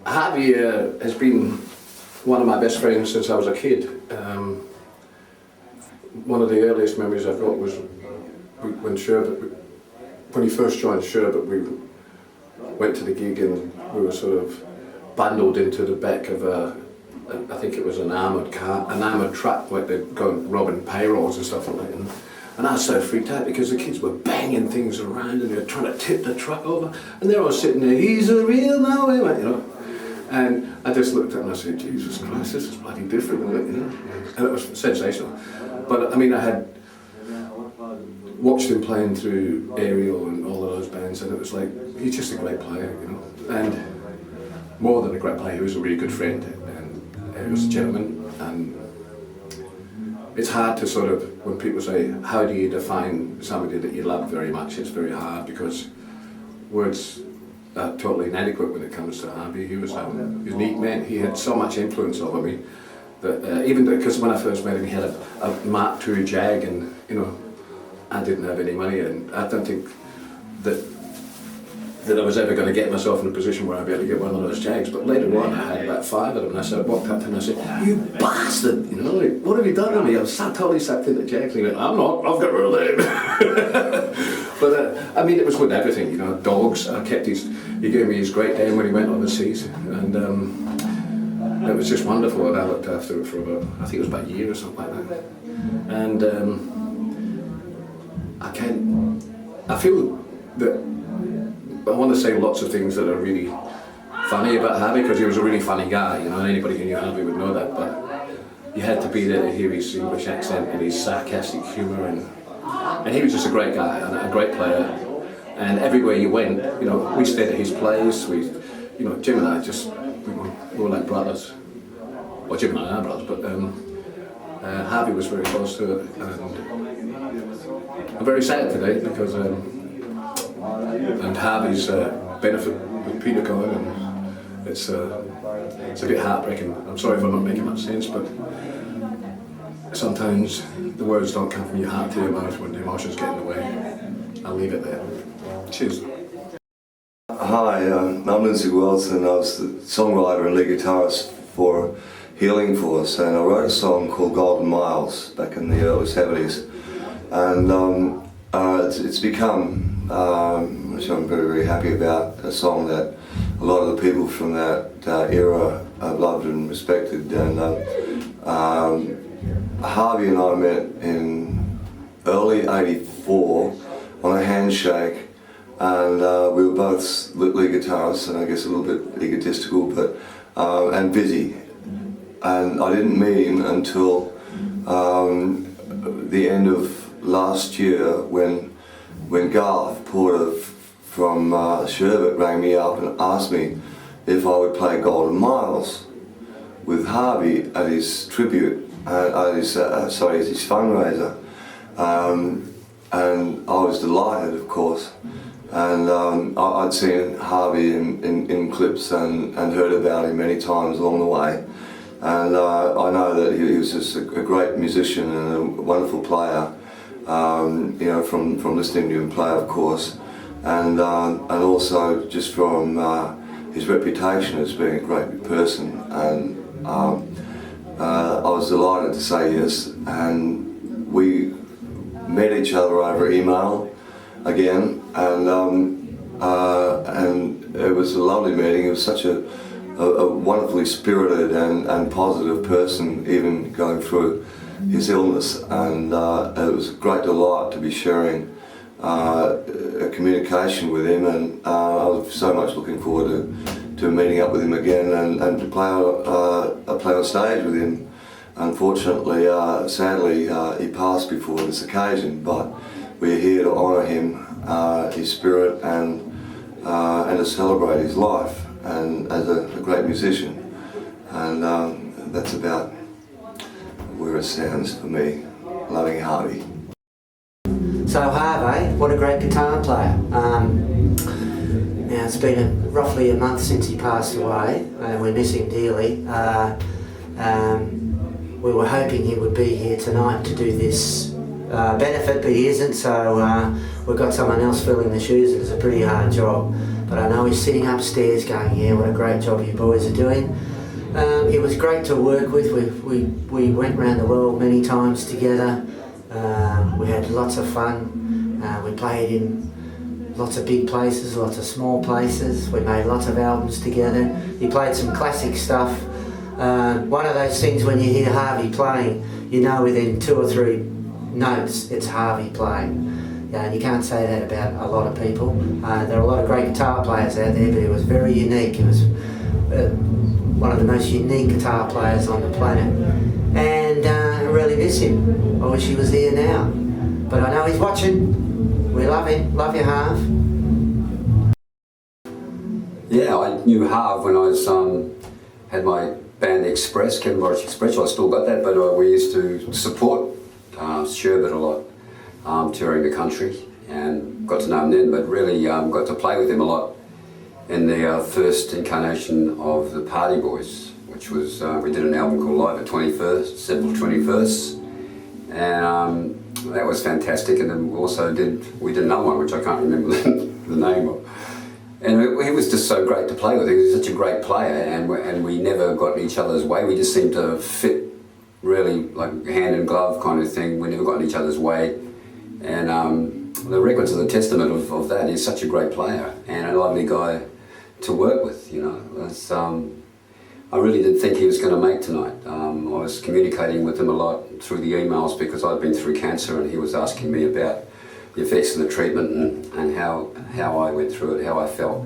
Harvey has been one of my best friends since I was a kid. One of the earliest memories I've got was when he first joined Sherbet, we went to the gig and we were sort of bundled into the back of I think it was an armoured truck, like they'd go robbing payrolls and stuff like that. And I was so freaked out because the kids were banging things around and they were trying to tip the truck over. And they're all sitting there, he's a real no, you know. And I just looked at him and I said, Jesus Christ, this is bloody different, you know. And it was sensational. But I mean, I had watched him playing through Ariel and all of those bands, and it was like, he's just a great player, you know. And more than a great player, he was a really good friend, and he was a gentleman. And it's hard to sort of, when people say, how do you define somebody that you love very much, it's very hard because words are totally inadequate when it comes to Harvey. He was a unique man. He had so much influence over me that even because when I first met him, he had a Mark II Jag, and you know, I didn't have any money, and I don't think that I was ever going to get myself in a position where I'd be able to get one of those Jags. But later on, I had about 5 of them, and I walked up to him and I said, "You bastard! You know, like, what have you done to me? I'm totally sucked into Jags." And he went, "I'm not. I've got rid of them." But I mean, it was with everything. You know, dogs. I kept his. He gave me his Great Dane when he went overseas, and it was just wonderful. And I looked after it for about, I think it was about a year or something like that. And I feel that. I want to say lots of things that are really funny about Harvey, because he was a really funny guy, you know, and anybody who knew Harvey would know that, but you had to be there to hear his English accent and his sarcastic humour, and he was just a great guy and a great player, and everywhere you went, you know, we stayed at his place, you know, Jim and I we were like brothers, well, Jim and I are brothers, but Harvey was very close to it, and I'm very sad today because and Harvey's benefit with Peter going, and it's a bit heartbreaking. I'm sorry if I'm not making much sense, but sometimes the words don't come from your heart to your mouth when the emotions get in the way. I'll leave it there. Cheers. Hi, I'm Lindsay Wilson. I was the songwriter and lead guitarist for Healing Force, and I wrote a song called Golden Miles back in the early 70s, and it's become, which I'm very, very happy about, a song that a lot of the people from that era have loved and respected. And Harvey and I met in early '84 on a handshake, and we were both lead guitarists, and I guess a little bit egotistical, but and busy. And I didn't meet him until the end of last year when Garth Porter from Sherbet rang me up and asked me if I would play Golden Miles with Harvey at his tribute, at his fundraiser, and I was delighted, of course. And I'd seen Harvey in clips and heard about him many times along the way, and I know that he was just a great musician and a wonderful player. You know, from listening to him play, of course, and also just from his reputation as being a great person. And I was delighted to say yes, and we met each other over email again, and it was a lovely meeting. He was such a wonderfully spirited and positive person, even going through his illness, and it was a great delight to be sharing a communication with him, and I was so much looking forward to meeting up with him again and to play on stage with him. Unfortunately, sadly, he passed before this occasion, but we're here to honour him, his spirit, and to celebrate his life and as a great musician, and that's about where it stands for me, loving Harvey. So Harvey, what a great guitar player. Now it's been roughly a month since he passed away, and we miss him dearly. We were hoping he would be here tonight to do this benefit, but he isn't, so we've got someone else filling the shoes. It's a pretty hard job. But I know he's sitting upstairs going, yeah, what a great job you boys are doing. It was great to work with. We went around the world many times together. We had lots of fun. We played in lots of big places, lots of small places. We made lots of albums together. He played some classic stuff. One of those things when you hear Harvey playing, you know within 2 or 3 notes it's Harvey playing. Yeah, and you can't say that about a lot of people. There are a lot of great guitar players out there, but he was very unique. He was one of the most unique guitar players on the planet. And I really miss him. I wish he was here now. But I know he's watching. We love him. Love you, Harv. Yeah, I knew Harv when I was had my band Express, Kevin Morris Express. I still got that, but we used to support Sherbet a lot touring the country, and got to know him then, but really got to play with him a lot in the first incarnation of the Party Boys, which was, we did an album called Live at 21st, Simple 21st, and that was fantastic. And then we did another one, which I can't remember the name of. And he was just so great to play with. He was such a great player, and we never got in each other's way. We just seemed to fit really like hand and glove kind of thing. We never got in each other's way. And the record's are the testament of that. He's such a great player and a lovely guy to work with, you know. I really did think he was going to make tonight. I was communicating with him a lot through the emails because I'd been through cancer, and he was asking me about the effects of the treatment and how I went through it, how I felt.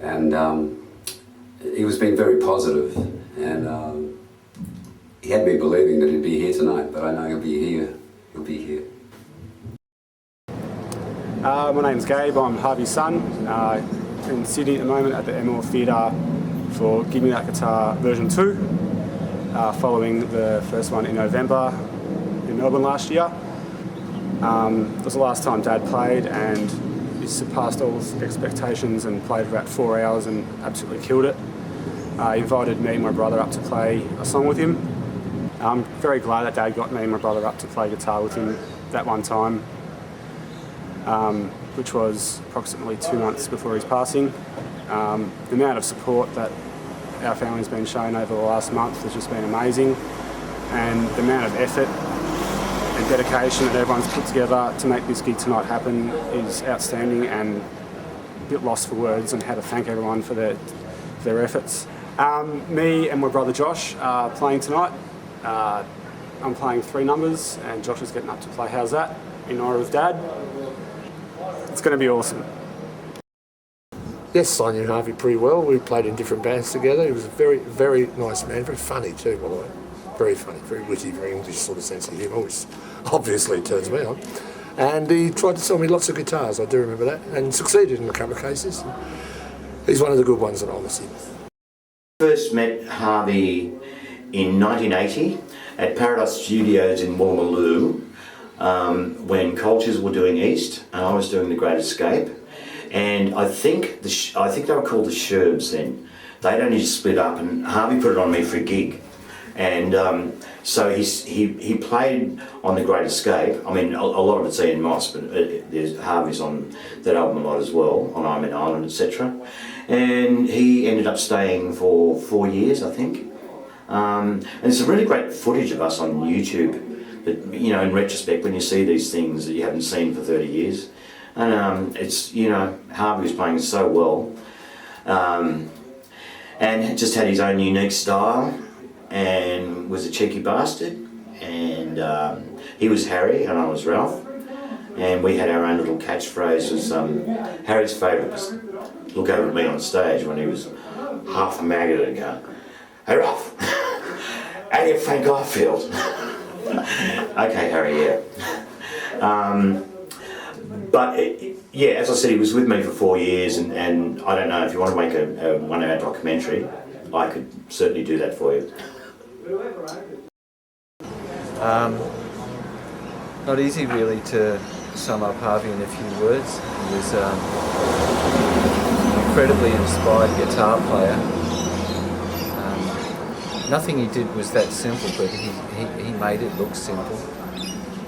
And he was being very positive, and he had me believing that he'd be here tonight, but I know he'll be here. He'll be here. My name's Gabe, I'm Harvey's son. In Sydney at the moment at the Enmore Theatre for Give Me That Guitar version 2, following the first one in November in Melbourne last year. It was the last time Dad played, and he surpassed all expectations and played for about 4 hours and absolutely killed it. He invited me and my brother up to play a song with him. I'm very glad that Dad got me and my brother up to play guitar with him that one time, which was approximately 2 months before his passing. The amount of support that our family's been shown over the last month has just been amazing, and the amount of effort and dedication that everyone's put together to make this gig tonight happen is outstanding, and a bit lost for words on how to thank everyone for their efforts. Me and my brother Josh are playing tonight. I'm playing 3 numbers and Josh is getting up to play How's That in honour of Dad. It's going to be awesome. Yes, I knew Harvey pretty well. We played in different bands together. He was a very, very nice man, very funny too, by the way. Very funny, very witty, very English sort of sense of humour, which obviously turns me on. And he tried to sell me lots of guitars, I do remember that, and succeeded in a couple of cases. He's one of the good ones that I want to see. First met Harvey in 1980 at Paradise Studios in Woolloomooloo, when Cultures were doing East and I was doing The Great Escape. And I think they were called the Sherbs then. They'd only just split up, and Harvey put it on me for a gig. And so he played on The Great Escape. I mean, a lot of it's Ian Moss, but Harvey's on that album a lot as well, on I'm in Ireland, etc. And he ended up staying for 4 years, I think. And there's some really great footage of us on YouTube, but, you know, in retrospect, when you see these things that you haven't seen for 30 years, and it's, you know, Harvey was playing so well, and just had his own unique style, and was a cheeky bastard, and he was Harry and I was Ralph, and we had our own little catchphrase. Was Harry's favourite was look over at me on stage when he was half maggoted and go, "Hey Ralph, how do you think I feel?" Okay, Harry, yeah. But yeah, as I said, he was with me for 4 years, and I don't know if you want to make a 1 hour documentary, I could certainly do that for you. Not easy really to sum up Harvey in a few words. He was an incredibly inspired guitar player. Nothing he did was that simple, but he made it look simple.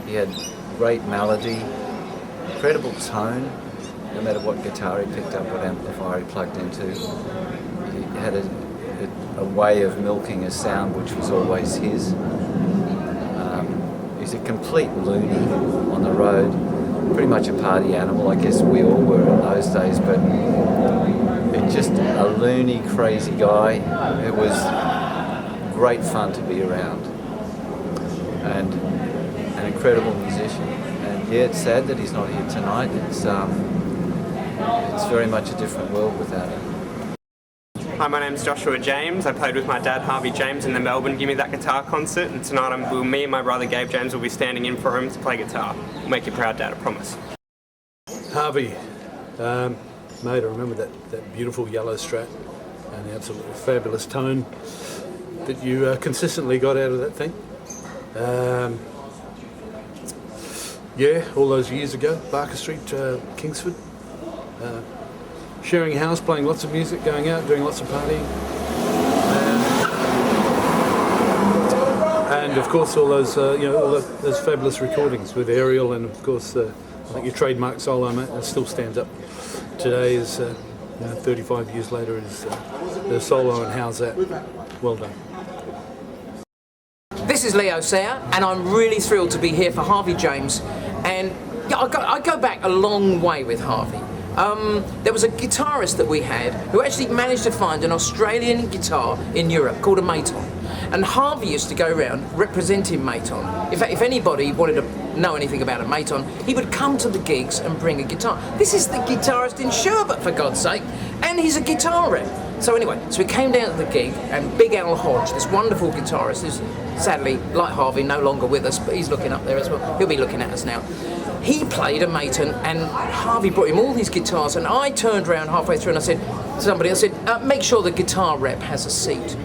He had great melody, incredible tone, no matter what guitar he picked up, what amplifier he plugged into. He had a way of milking his sound which was always his. He's a complete loony on the road, pretty much a party animal. I guess we all were in those days, but just a loony, crazy guy. It was great fun to be around, and an incredible musician. And yeah, it's sad that he's not here tonight. It's very much a different world without him. Hi, my name's Joshua James. I played with my dad Harvey James in the Melbourne Gimme That Guitar concert, and tonight me and my brother Gabe James will be standing in for him to play guitar. We'll make you proud, Dad, I promise. Harvey, mate, I remember that beautiful yellow Strat and the absolutely fabulous tone that you consistently got out of that thing. Yeah, all those years ago, Barker Street, Kingsford. Sharing a house, playing lots of music, going out, doing lots of partying. And of course all those, those fabulous recordings with Ariel, and of course, I think your trademark solo, mate, that still stands up today is, 35 years later, is the solo, and how's that? Well done. This is Leo Sayre, and I'm really thrilled to be here for Harvey James. And yeah, I go back a long way with Harvey. There was a guitarist that we had who actually managed to find an Australian guitar in Europe called a Maton. And Harvey used to go around representing Maton. In fact, if anybody wanted to know anything about a Maton, he would come to the gigs and bring a guitar. This is the guitarist in Sherbet, for God's sake, and he's a guitar rep. So anyway, so we came down to the gig, and Big Al Hodge, this wonderful guitarist, who's sadly, like Harvey, no longer with us, but he's looking up there as well. He'll be looking at us now. He played a Maton, and Harvey brought him all these guitars, and I turned around halfway through and I said to somebody, make sure the guitar rep has a seat.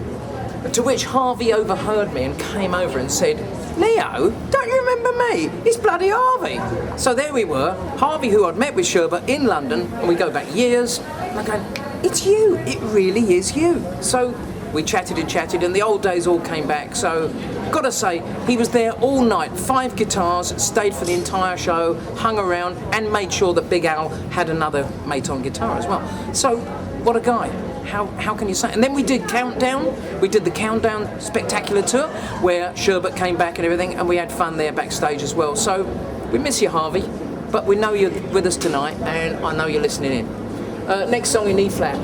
To which Harvey overheard me and came over and said, Leo, don't you remember me? It's bloody Harvey. So there we were, Harvey, who I'd met with Sherbet in London, and we go back years, and I go, it's you, it really is you. So we chatted and the old days all came back. So gotta say, he was there all night, 5 guitars, stayed for the entire show, hung around and made sure that Big Al had another Maton guitar as well. So what a guy. How can you say? And then we did Countdown. We did the Countdown Spectacular Tour where Sherbet came back and everything, and we had fun there backstage as well. So we miss you, Harvey, but we know you're with us tonight, and I know you're listening in. Next song in E flat.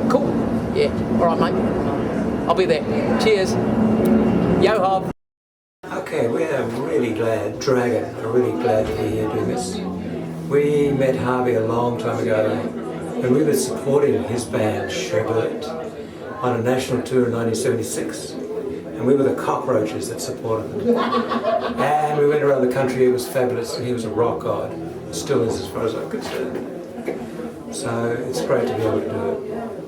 Cool? Yeah. All right, mate. I'll be there. Cheers. Yo, Harv. Okay, we're really glad, Dragon, are really glad to be here doing this. We met Harvey a long time ago, and we were supporting his band, Sherbet, on a national tour in 1976. And we were the cockroaches that supported them. And we went around the country, it was fabulous, and he was a rock god. Still is, as far as I'm concerned. So it's great to be able to do it.